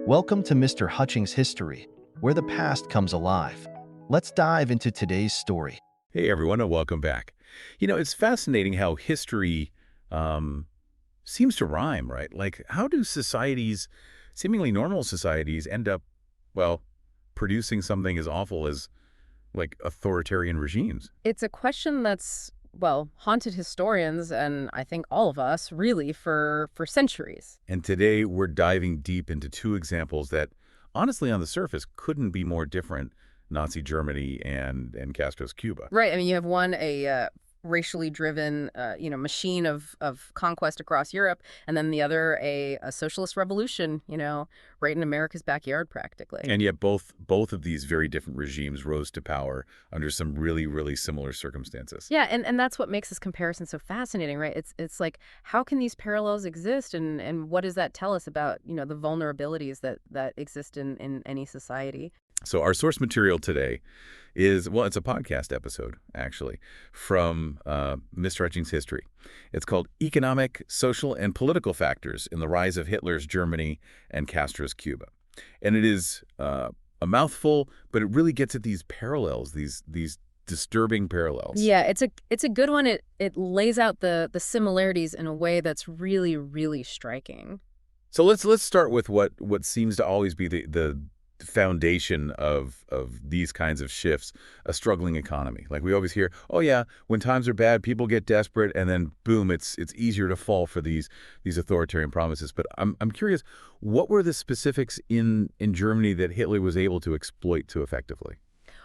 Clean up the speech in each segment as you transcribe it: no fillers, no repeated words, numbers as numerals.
Welcome to Mr. Hutchings History, where the past comes alive. Let's dive into today's story. Hey everyone, and welcome back. It's fascinating how history seems to rhyme, right? Like, how do societies, seemingly normal societies, end up, well, producing something as awful as, like, authoritarian regimes? It's a question that's, well, haunted historians and I think all of us really for centuries. And today we're diving deep into two examples that, honestly, on the surface, couldn't be more different: Nazi Germany and Castro's Cuba. Right. I mean, you have one, a racially driven, machine of conquest across Europe, and then the other, a socialist revolution, right in America's backyard practically. And yet both of these very different regimes rose to power under some really, really similar circumstances. Yeah, and that's what makes this comparison so fascinating, right? It's like, how can these parallels exist, and what does that tell us about, the vulnerabilities that exist in any society? So our source material today is, well, it's a podcast episode, actually, from Mr. Hutchings History. It's called Economic, Social, and Political Factors in the Rise of Hitler's Germany and Castro's Cuba. And it is a mouthful, but it really gets at these parallels, these disturbing parallels. Yeah, it's a good one. It lays out the similarities in a way that's really, really striking. So let's start with what seems to always be the foundation of these kinds of shifts: a struggling economy. Like, we always hear, oh yeah, when times are bad, people get desperate, and then boom, it's easier to fall for these authoritarian promises. But I'm curious, what were the specifics in Germany that Hitler was able to exploit too effectively?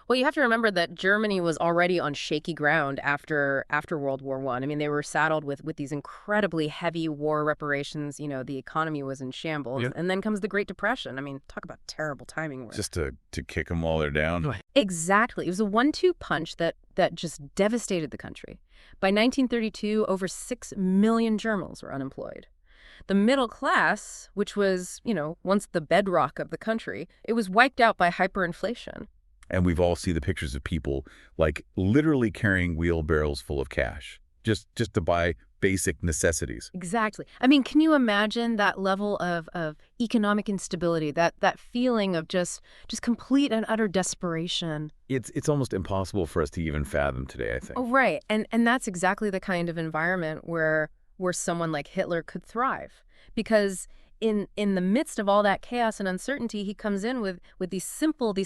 Well, you have to remember that Germany was already on shaky ground after World War I. I mean, they were saddled with these incredibly heavy war reparations. The economy was in shambles. Yeah. And then comes the Great Depression. I mean, talk about terrible timing. Just to kick them while they're down. Right. Exactly. It was a 1-2 punch that just devastated the country. By 1932, over 6 million Germans were unemployed. The middle class, which was, once the bedrock of the country, it was wiped out by hyperinflation. And we've all seen the pictures of people, like, literally carrying wheelbarrows full of cash just to buy basic necessities. Exactly. I mean, can you imagine that level of economic instability, that feeling of just complete and utter desperation? It's almost impossible for us to even fathom today, I think. Oh, right. And that's exactly the kind of environment where someone like Hitler could thrive. Because in the midst of all that chaos and uncertainty, he comes in with these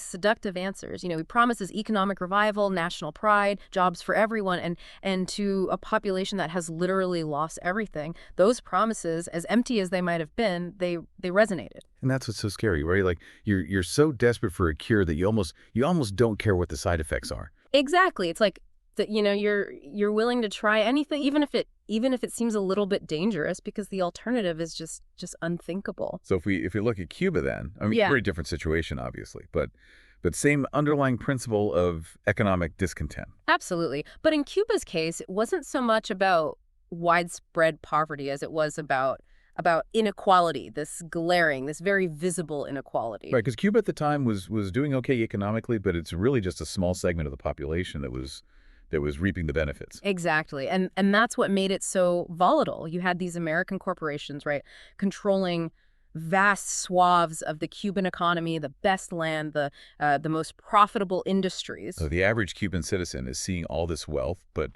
seductive answers. He promises economic revival, national pride, jobs for everyone, and to a population that has literally lost everything. Those promises, as empty as they might have been, they resonated. And that's what's so scary, right? Like, you're so desperate for a cure that you almost don't care what the side effects are. Exactly. It's like that, you're willing to try anything, even if it seems a little bit dangerous, because the alternative is just unthinkable. So if we look at Cuba, then, I mean, Yeah. Very different situation, obviously, but same underlying principle of economic discontent. Absolutely. But in Cuba's case, it wasn't so much about widespread poverty as it was about inequality, this glaring, this very visible inequality. Right, because Cuba at the time was doing okay economically, but it's really just a small segment of the population that was reaping the benefits. Exactly. And that's what made it so volatile. You had these American corporations, right, controlling vast swaths of the Cuban economy, the best land, the most profitable industries. So the average Cuban citizen is seeing all this wealth, but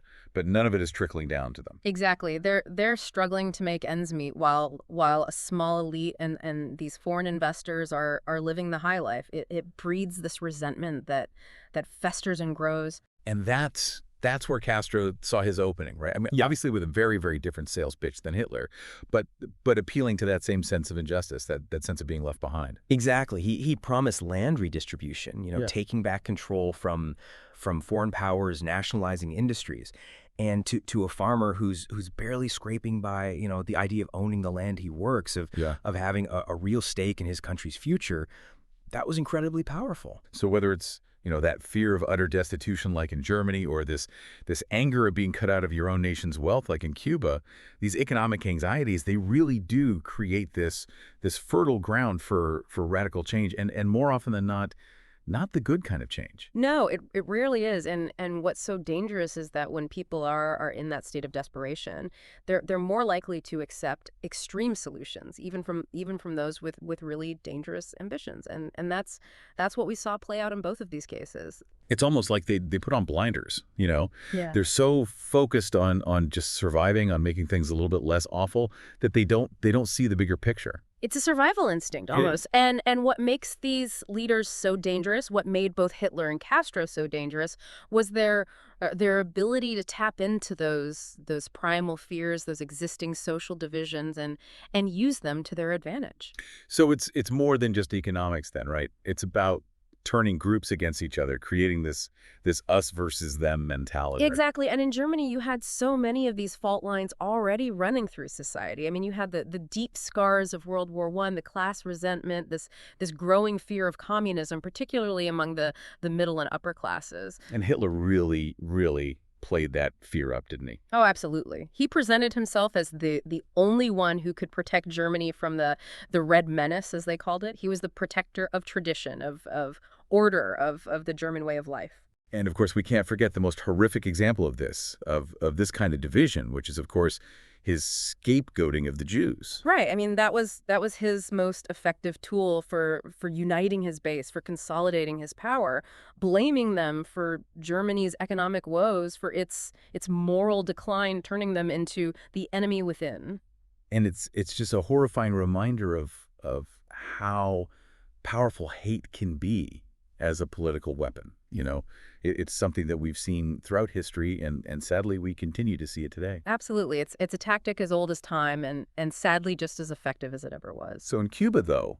none of it is trickling down to them. Exactly. They're struggling to make ends meet while a small elite and these foreign investors are living the high life. It breeds this resentment that festers and grows. And that's where Castro saw his opening, right? I mean, obviously with a very, very different sales pitch than Hitler, but appealing to that same sense of injustice, that sense of being left behind. Exactly. He promised land redistribution, taking back control from foreign powers, nationalizing industries. And to a farmer who's barely scraping by, the idea of owning the land he works, of having a real stake in his country's future, that was incredibly powerful. So whether it's that fear of utter destitution like in Germany, or this anger of being cut out of your own nation's wealth like in Cuba, these economic anxieties, they really do create this fertile ground for radical change. And more often than not, not the good kind of change. No, it rarely is. And what's so dangerous is that when people are in that state of desperation, they're more likely to accept extreme solutions, even from those with really dangerous ambitions. And that's what we saw play out in both of these cases. It's almost like they put on blinders, you know? Yeah. They're so focused on just surviving, on making things a little bit less awful, that they don't see the bigger picture. It's a survival instinct almost. And what makes these leaders so dangerous, what made both Hitler and Castro so dangerous, was their ability to tap into those primal fears, those existing social divisions, and use them to their advantage. So it's more than just economics then, right? It's about turning groups against each other, creating this us versus them mentality. Exactly. And in Germany, you had so many of these fault lines already running through society. I mean, you had the deep scars of World War I, the class resentment, this growing fear of communism, particularly among the middle and upper classes. And Hitler really, really played that fear up, didn't he? Oh, absolutely. He presented himself as the only one who could protect Germany from the Red Menace, as they called it. He was the protector of tradition, of order, of the German way of life. And of course, we can't forget the most horrific example of this kind of division, which is, of course, his scapegoating of the Jews. Right. I mean, that was his most effective tool for uniting his base, for consolidating his power, blaming them for Germany's economic woes, for its moral decline, turning them into the enemy within. And it's just a horrifying reminder of how powerful hate can be as a political weapon. You know, it's something that we've seen throughout history, and sadly, we continue to see it today. Absolutely. It's a tactic as old as time, and sadly just as effective as it ever was. So in Cuba, though,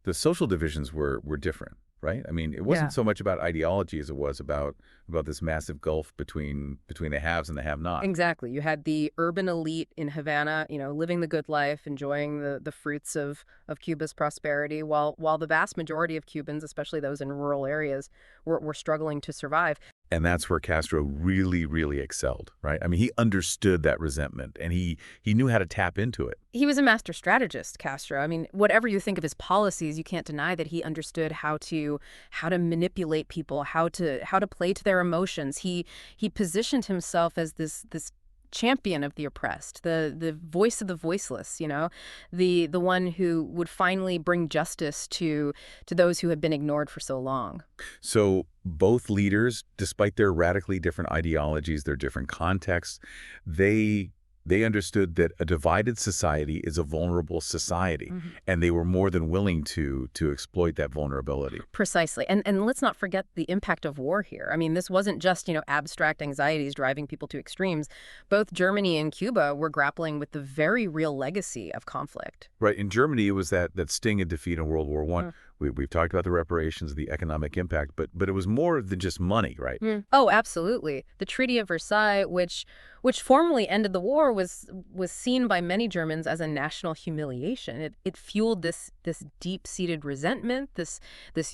the social divisions were different, right? I mean, it wasn't so much about ideology as it was about this massive gulf between the haves and the have-nots. Exactly. You had the urban elite in Havana, living the good life, enjoying the fruits of Cuba's prosperity, while the vast majority of Cubans, especially those in rural areas, were struggling to survive. And that's where Castro really, really excelled, right? I mean, he understood that resentment, and he knew how to tap into it. He was a master strategist, Castro. I mean, whatever you think of his policies, you can't deny that he understood how to manipulate people, how to play to their emotions. He positioned himself as this champion of the oppressed, the voice of the voiceless, the one who would finally bring justice to those who had been ignored for so long. So both leaders, despite their radically different ideologies, their different contexts, they understood that a divided society is a vulnerable society, and they were more than willing to exploit that vulnerability. Precisely. And let's not forget the impact of war here. I mean, this wasn't just, abstract anxieties driving people to extremes. Both Germany and Cuba were grappling with the very real legacy of conflict. Right. In Germany, it was that sting of defeat in World War I. We've talked about the reparations, the economic impact, but it was more than just money, right? Oh, absolutely. The Treaty of Versailles, which formally ended the war, was seen by many Germans as a national humiliation. It fueled this deep-seated resentment, this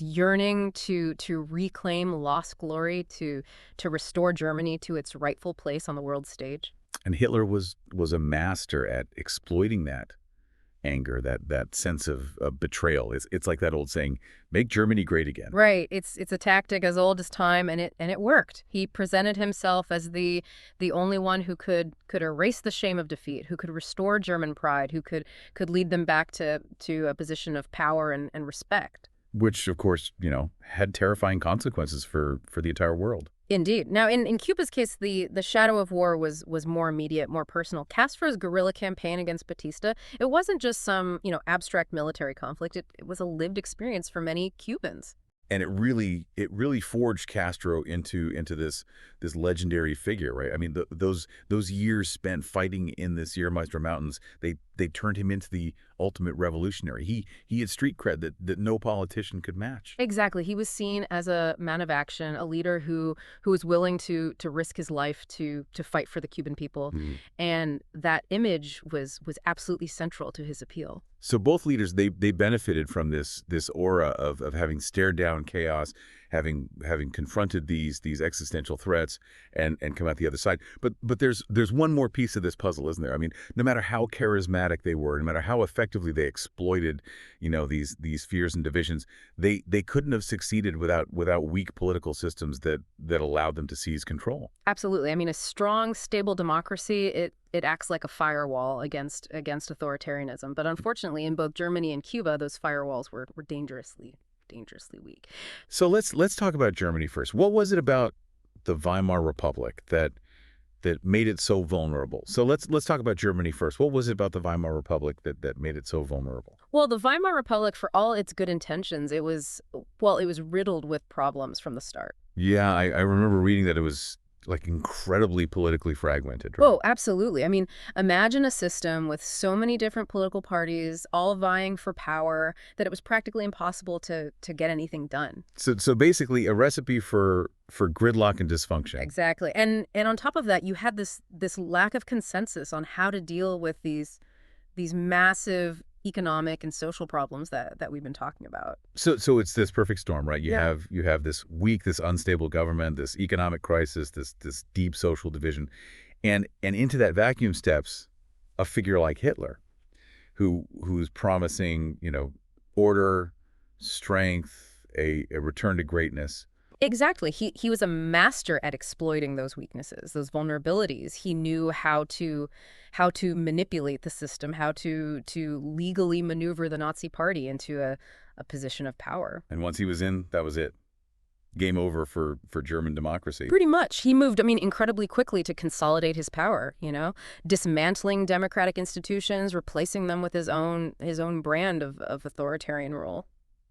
yearning to reclaim lost glory, to restore Germany to its rightful place on the world stage. And Hitler was a master at exploiting that anger, that sense of betrayal. It's like that old saying, make Germany great again. Right. It's a tactic as old as time, and it worked. He presented himself as the only one who could erase the shame of defeat, who could restore German pride, who could lead them back to a position of power and respect. Which, of course, had terrifying consequences for the entire world. Indeed. Now, in Cuba's case, the shadow of war was more immediate, more personal. Castro's guerrilla campaign against Batista, it wasn't just some, abstract military conflict. It was a lived experience for many Cubans. And it really forged Castro into this legendary figure, right? I mean, those years spent fighting in the Sierra Maestra Mountains, they turned him into the ultimate revolutionary. He had street cred that no politician could match. Exactly. He was seen as a man of action, a leader who was willing to risk his life to fight for the Cuban people. And that image was absolutely central to his appeal. So both leaders, they benefited from this aura of having stared down chaos, having confronted these existential threats, and come out the other side. But there's one more piece of this puzzle, isn't there? I mean, no matter how charismatic they were, no matter how effectively they exploited, these fears and divisions, they couldn't have succeeded without weak political systems that allowed them to seize control. Absolutely. I mean, a strong, stable democracy, it acts like a firewall against authoritarianism. But unfortunately, in both Germany and Cuba, those firewalls were dangerously weak. So let's talk about Germany first. What was it about the Weimar Republic that made it so vulnerable? So let's talk about Germany first. What was it about the Weimar Republic that made it so vulnerable? Well, the Weimar Republic, for all its good intentions, it was riddled with problems from the start. Yeah, I remember reading that it was like incredibly politically fragmented, right? Oh, absolutely. I mean, imagine a system with so many different political parties all vying for power that it was practically impossible to get anything done. So basically a recipe for gridlock and dysfunction. Exactly. And on top of that, you had this lack of consensus on how to deal with these massive economic and social problems that we've been talking about. So it's this perfect storm, right? You Yeah. have this weak, this unstable government, this economic crisis, this deep social division. And into that vacuum steps a figure like Hitler, who's promising, order, strength, a return to greatness. Exactly. He was a master at exploiting those weaknesses, those vulnerabilities. He knew how to manipulate the system, how to legally maneuver the Nazi Party into a position of power. And once he was in, that was it. Game over for German democracy. Pretty much. He moved, incredibly quickly to consolidate his power, dismantling democratic institutions, replacing them with his own brand of authoritarian rule.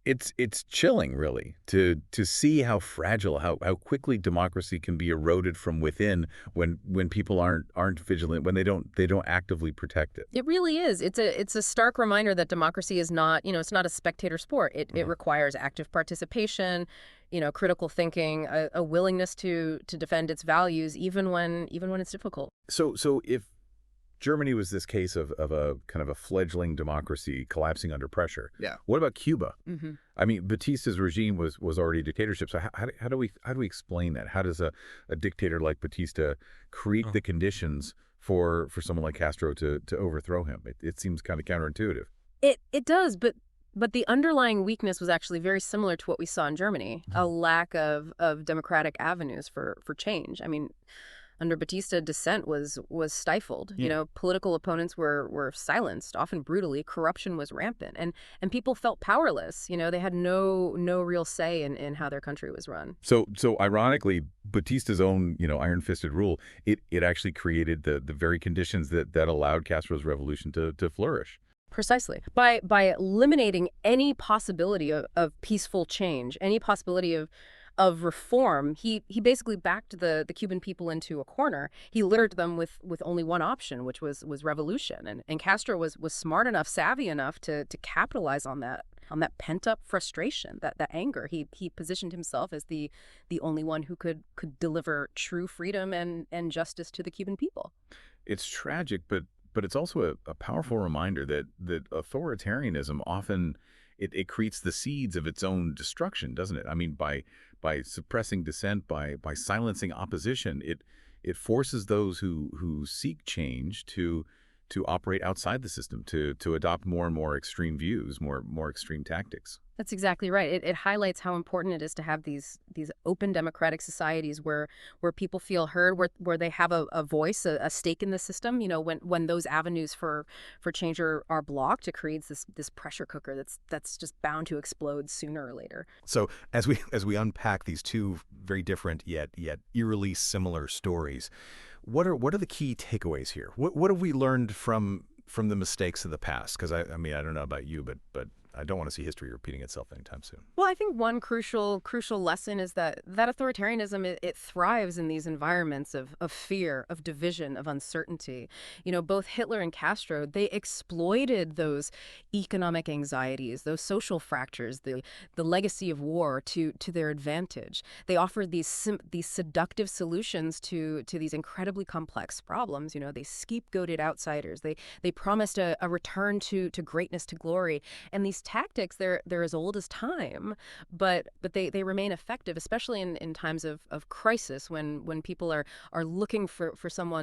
It's chilling, really, to see how fragile, how quickly democracy can be eroded from within when people aren't vigilant, when they don't actively protect it. It really is. It's a stark reminder that democracy is not, it's not a spectator sport. It requires active participation, critical thinking, a willingness to defend its values, even when it's difficult. So if Germany was this case of a kind of a fledgling democracy collapsing under pressure. Yeah. What about Cuba? Mm-hmm. I mean, Batista's regime was already a dictatorship. So how do we explain that? How does a dictator like Batista create the conditions for someone like Castro to overthrow him? It seems kind of counterintuitive. It does, but the underlying weakness was actually very similar to what we saw in Germany, a lack of democratic avenues for change. I mean, under Batista, dissent was stifled. Yeah. Political opponents were silenced, often brutally. Corruption was rampant, and people felt powerless. They had no real say in how their country was run. So ironically, Batista's own iron-fisted rule it actually created the very conditions that allowed Castro's revolution to flourish. Precisely. By eliminating any possibility of peaceful change, any possibility of reform, he basically backed the Cuban people into a corner. He littered them with only one option, which was revolution. And Castro was smart enough, savvy enough to capitalize on that pent-up frustration, that anger. He positioned himself as the only one who could deliver true freedom and justice to the Cuban people. It's tragic, but it's also a powerful reminder that authoritarianism often it creates the seeds of its own destruction, doesn't it? I mean, by suppressing dissent, by silencing opposition, it forces those who seek change to operate outside the system, to adopt more and more extreme views, more extreme tactics. That's exactly right. It highlights how important it is to have these open democratic societies where people feel heard, where they have a voice, a stake in the system. When those avenues for change are blocked, it creates this pressure cooker that's just bound to explode sooner or later. So as we unpack these two very different yet eerily similar stories, what are the key takeaways here? What have we learned from the mistakes of the past? Because I mean, I don't know about you, but I don't want to see history repeating itself anytime soon. Well, I think one crucial lesson is that authoritarianism, it thrives in these environments of fear, of division, of uncertainty. Both Hitler and Castro, they exploited those economic anxieties, those social fractures, the legacy of war to their advantage. They offered these seductive solutions to these incredibly complex problems. They scapegoated outsiders. They promised a return to greatness, to glory. And these tactics, they're as old as time, but they remain effective, especially in times of crisis, when people are looking for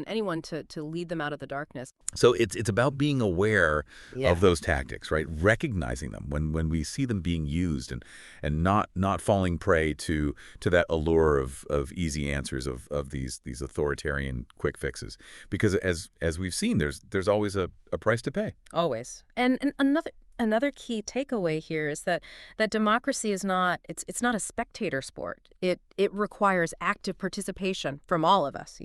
anyone to lead them out of the darkness. So it's about being aware of those tactics, right? Recognizing them when we see them being used, and not falling prey to that allure of easy answers of these authoritarian quick fixes. Because as we've seen, there's always a price to pay. Always. And another key takeaway here is that democracy is not a spectator sport. It requires active participation from all of us,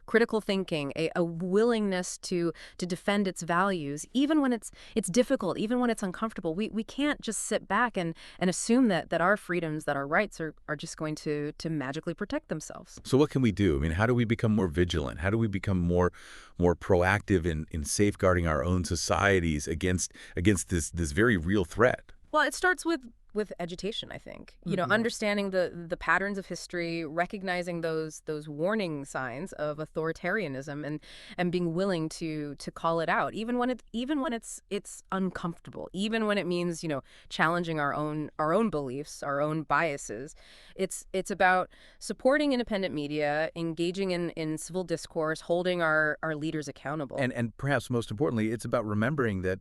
critical thinking, a willingness to defend its values, even when it's difficult, even when it's uncomfortable. We can't just sit back and assume that our freedoms, that our rights are just going to magically protect themselves. So what can we do? I mean, how do we become more vigilant? How do we become more proactive in safeguarding our own societies against this very real threat? Well, it starts with education, I think. Understanding the patterns of history, recognizing those warning signs of authoritarianism, and being willing to call it out, even when it's uncomfortable, even when it means challenging our own beliefs, our own biases. It's about supporting independent media, engaging in civil discourse, holding our leaders accountable. And perhaps most importantly, it's about remembering that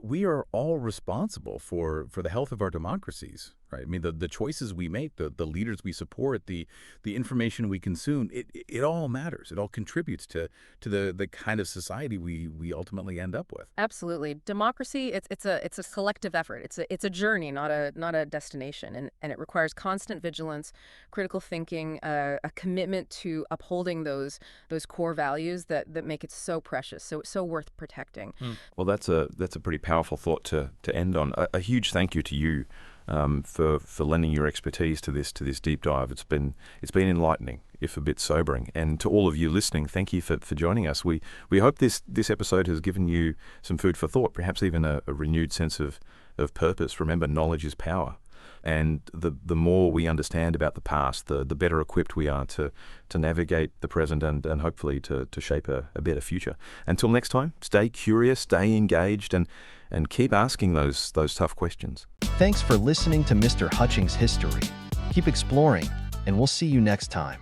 we are all responsible for the health of our democracies, right? I mean, the choices we make, the leaders we support, the information we consume, it all matters. It all contributes to the kind of society we ultimately end up with. Absolutely. Democracy, it's a collective effort. It's a journey, not a destination, and it requires constant vigilance, critical thinking, a commitment to upholding those core values that make it so precious, so worth protecting. Well, that's a pretty powerful thought to end on. A huge thank you to you for lending your expertise to this deep dive. It's been enlightening, if a bit sobering. And to all of you listening, thank you for joining us. We hope this episode has given you some food for thought, perhaps even a renewed sense of purpose. Remember, knowledge is power. And the more we understand about the past, the better equipped we are to navigate the present and hopefully to shape a better future. Until next time, stay curious, stay engaged, and keep asking those tough questions. Thanks for listening to Mr. Hutchings History. Keep exploring, and we'll see you next time.